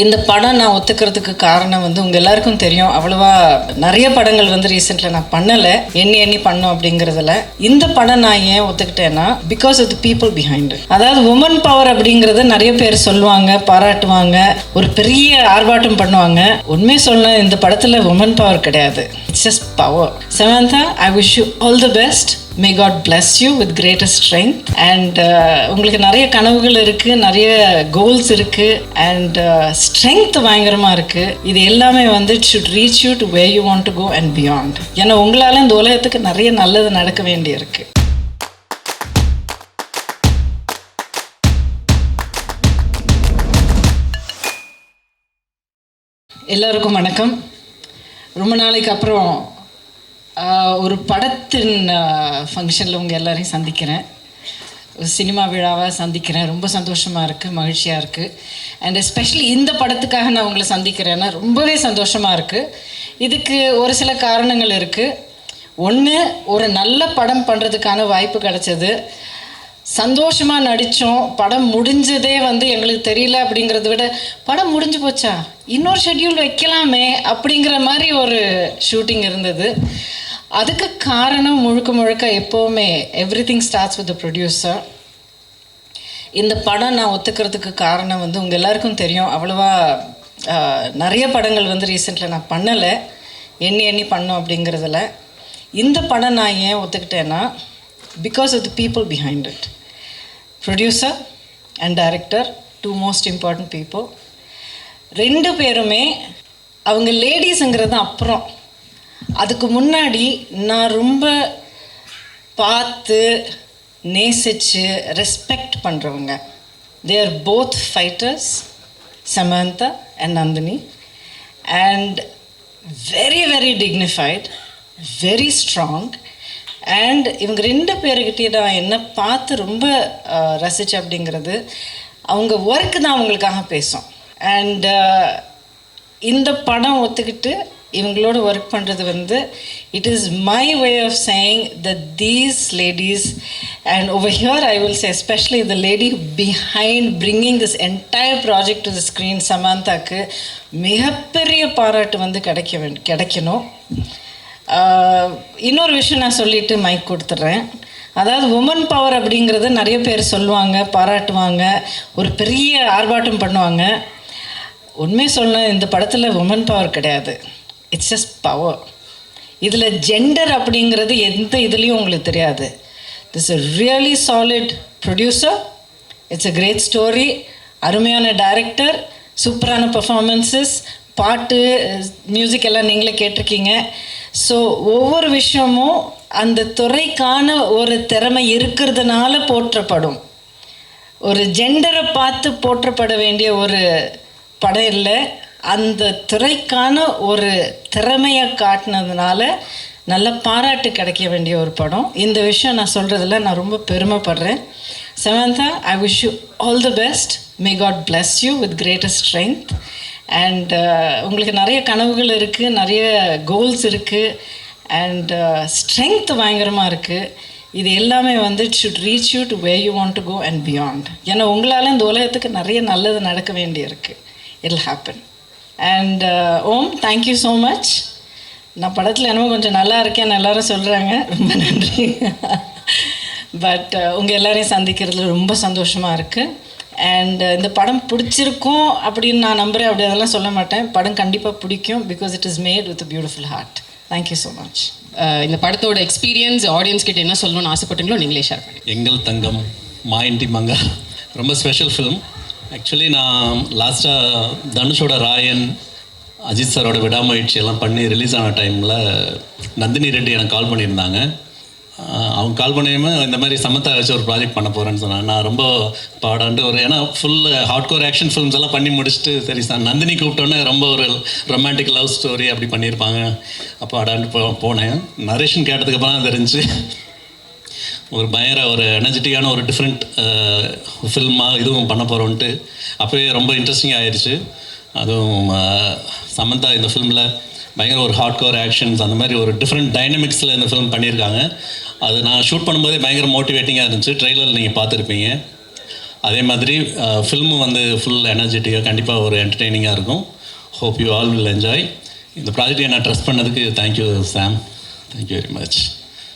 இந்த படம் நான் ஒத்துக்கிறதுக்கு காரணம் வந்து உங்கள் எல்லாருக்கும் தெரியும், அவ்வளோவா நிறைய படங்கள் வந்து ரீசெண்டில் நான் பண்ணலை, எண்ணி பண்ணோம் அப்படிங்கிறதுல. இந்த படம் நான் ஏன் ஒத்துக்கிட்டேன்னா, because of the people behind. அதாவது உமன் பவர் அப்படிங்கிறத நிறைய பேர் சொல்லுவாங்க, பாராட்டுவாங்க, ஒரு பெரிய ஆர்ப்பாட்டம் பண்ணுவாங்க. உண்மையை சொல்ல, இந்த படத்தில் உமன் பவர் கிடையாது, it's just power. Samantha, I wish you all the best. May God bless you with greater strength. And உங்களுக்கு நிறைய கனவுகள் இருக்குது, நிறைய கோல்ஸ் இருக்குது, அண்ட் ஸ்ட்ரென்த் பயங்கரமாக இருக்குது. இது எல்லாமே வந்து it should reach you to where you want to go and beyond. ஏன்னா உங்களால் இந்த உலகத்துக்கு நிறைய நல்லது நடக்க வேண்டியிருக்கு. எல்லோருக்கும் வணக்கம். ரொம்ப நாளைக்கு அப்புறம் ஒரு படத்தின் ஃபங்க்ஷனில் உங்கள் எல்லோரையும் சந்திக்கிறேன், ஒரு சினிமா விழாவாக சந்திக்கிறேன். ரொம்ப சந்தோஷமாக இருக்குது, மகிழ்ச்சியாக இருக்குது. அண்ட் எஸ்பெஷலி இந்த படத்துக்காக நான் உங்களை சந்திக்கிறேன்னா ரொம்பவே சந்தோஷமாக இருக்குது. இதுக்கு ஒரு சில காரணங்கள் இருக்குது. ஒன்று, ஒரு நல்ல படம் பண்ணுறதுக்கான வாய்ப்பு கிடச்சது. சந்தோஷமாக நடித்தோம். படம் முடிஞ்சதே வந்து எங்களுக்கு தெரியல அப்படிங்கிறத விட, படம் முடிஞ்சு போச்சா, இன்னொரு ஷெட்யூல் வைக்கலாமே அப்படிங்கிற மாதிரி ஒரு ஷூட்டிங் இருந்தது. அதுக்கு காரணம் முழுக்க எப்போவுமே everything starts with the producer. இந்த படம் நான் ஒத்துக்கிறதுக்கு காரணம் வந்து உங்கள் எல்லாருக்கும் தெரியும், அவ்வளோவா நிறைய படங்கள் வந்து ரீசெண்டில் நான் பண்ணலை, எண்ணி பண்ணோம் அப்படிங்கிறதுல. இந்த படம் நான் ஏன் ஒத்துக்கிட்டேன்னா, because of the people behind it. Producer and director, two most important people. ரெண்டு பேருமே அவங்க லேடிஸுங்கிறது அப்புறம், அதுக்கு முன்னாடி நான் ரொம்ப பார்த்து நேசித்து ரெஸ்பெக்ட் பண்ணுறவங்க. They are both fighters, Samantha and Nandini, and very very dignified, very strong. And இவங்க ரெண்டு பேர்கிட்டே நான் என்ன பார்த்து ரொம்ப ரசித்தேன் அப்படிங்கிறது, அவங்க ஒர்க்கு தான் அவங்களுக்காக பேசும். அண்ட் இந்த படம் ஒத்துக்கிட்டு இவங்களோட ஒர்க் பண்ணுறது வந்து, it is my way of saying that these ladies, and over here I will say especially the lady behind bringing this entire project to the screen, சமந்தாக்கு மிகப்பெரிய பாராட்டு வந்து கிடைக்கணும். இன்னொரு விஷயம் நான் சொல்லிவிட்டு மைக் கொடுத்துட்றேன். அதாவது உமன் பவர் அப்படிங்கிறது நிறைய பேர் சொல்லுவாங்க, பாராட்டுவாங்க, ஒரு பெரிய ஆர்ப்பாட்டம் பண்ணுவாங்க. உண்மையை சொல்ல, இந்த படத்தில் உமன் பவர் கிடையாது, இட்ஸ் ஜஸ்ட் பவர். இதில் ஜெண்டர் அப்படிங்கிறது எந்த இதுலேயும் உங்களுக்கு தெரியாது. This a really solid producer, it's a great story, அருமையான டைரக்டர், சூப்பரான பர்ஃபார்மன்ஸஸ், பாட்டு, மியூசிக் எல்லாம் நீங்களே கேட்டிருக்கீங்க. ஸோ ஒவ்வொரு விஷயமும் அந்த துறைக்கான ஒரு திறமை இருக்கிறதுனால போற்றப்படும். ஒரு ஜெண்டரை பார்த்து போற்றப்பட வேண்டிய ஒரு படம் இல்லை, அந்த துறைக்கான ஒரு திறமையை காட்டினதுனால நல்ல பாராட்டு கிடைக்க வேண்டிய ஒரு படம். இந்த விஷயம் நான் சொல்கிறதுல நான் ரொம்ப பெருமைப்படுறேன். சமந்தா, I wish you all the best. May God bless you with greater strength. And உங்களுக்கு நிறைய கனவுகள் இருக்குது, நிறைய கோல்ஸ் இருக்குது, அண்ட் ஸ்ட்ரென்த் பயங்கரமாக இருக்குது. இது எல்லாமே வந்து it should reach you to where you want to go and beyond. ஏன்னா உங்களால் இந்த உலகத்துக்கு நிறைய நல்லது நடக்க வேண்டியிருக்கு. It'll happen. And um, thank you so much. நான் படத்தில் என்னமோ கொஞ்சம் நல்லா இருக்கேன்னு எல்லோரும் சொல்கிறாங்க, ரொம்ப நன்றி. பட் உங்கள் எல்லோரையும் சந்திக்கிறதுல ரொம்ப சந்தோஷமாக இருக்குது. அண்ட் இந்த படம் பிடிச்சிருக்கும் அப்படின்னு நான் நம்புகிறேன். அப்படி அதெல்லாம் சொல்ல மாட்டேன், படம் கண்டிப்பாக பிடிக்கும், because it is made with beautiful heart. Thank you so much. இந்த படத்தோட எக்ஸ்பீரியன்ஸ் ஆடியன்ஸ் கிட்ட என்ன சொல்லணும்னு ஆசைப்பட்டீங்களோ நீங்களே ஷேர் பண்ணி. எங்கள் தங்கம் மாயின்டி மங்கா ரொம்ப ஸ்பெஷல் ஃபிலிம். ஆக்சுவலி நான் லாஸ்ட்டாக தனுஷோட ராயன், அஜித் சாரோட விடாமுயற்சி எல்லாம் பண்ணி ரிலீஸ் ஆன டைமில் நந்தினி ரெட்டி எனக்கு கால் பண்ணியிருந்தாங்க. அவங்க கால் பண்ணியுமே இந்த மாதிரி சமந்தா வச்சு ஒரு ப்ராஜெக்ட் பண்ண போகிறேன்னு சொன்னாங்க. நான் ரொம்ப பாடாண்டு ஒரு, ஏன்னா ஃபுல் ஹார்ட்கோர் ஆக்ஷன் ஃபிலிம்ஸ் எல்லாம் பண்ணி முடிச்சுட்டு, சரி சார் நந்தினி கூப்பிட்டோன்னே ரொம்ப ஒரு ரொமான்டிக் லவ் ஸ்டோரி அப்படி பண்ணியிருப்பாங்க. அப்போ ஆடாண்டு போனேன். நரேஷன் கேட்டதுக்கப்புறம் தான் தெரிஞ்சு ஒரு பயங்கர ஒரு எனர்ஜெட்டிக்கான ஒரு டிஃப்ரெண்ட் ஃபில்மாக இதுவும் பண்ண போகிறோன்ட்டு அப்போயே ரொம்ப இன்ட்ரெஸ்டிங் ஆயிடுச்சு. அதுவும் சமந்தா இந்த ஃபிலிமில் பயங்கர ஒரு ஹார்ட்கோர் ஆக்ஷன்ஸ் அந்த மாதிரி ஒரு டிஃப்ரெண்ட் டைனமிக்ஸில் இந்த ஃபிலிம் பண்ணியிருக்காங்க. அது நான் ஷூட் பண்ணும்போதே பயங்கர மோட்டிவேட்டிங்காக இருந்துச்சு. ட்ரெய்லர் நீங்கள் பார்த்துருப்பீங்க. அதே மாதிரி ஃபில்மு வந்து ஃபுல் எனர்ஜெட்டிக்காக கண்டிப்பாக ஒரு என்டர்டெய்னிங்காக இருக்கும். Hope you all will enjoy. இந்த ப்ராஜெக்ட் என்ன ட்ரஸ்ட் பண்ணதுக்கு thank you Sam. Thank you very much.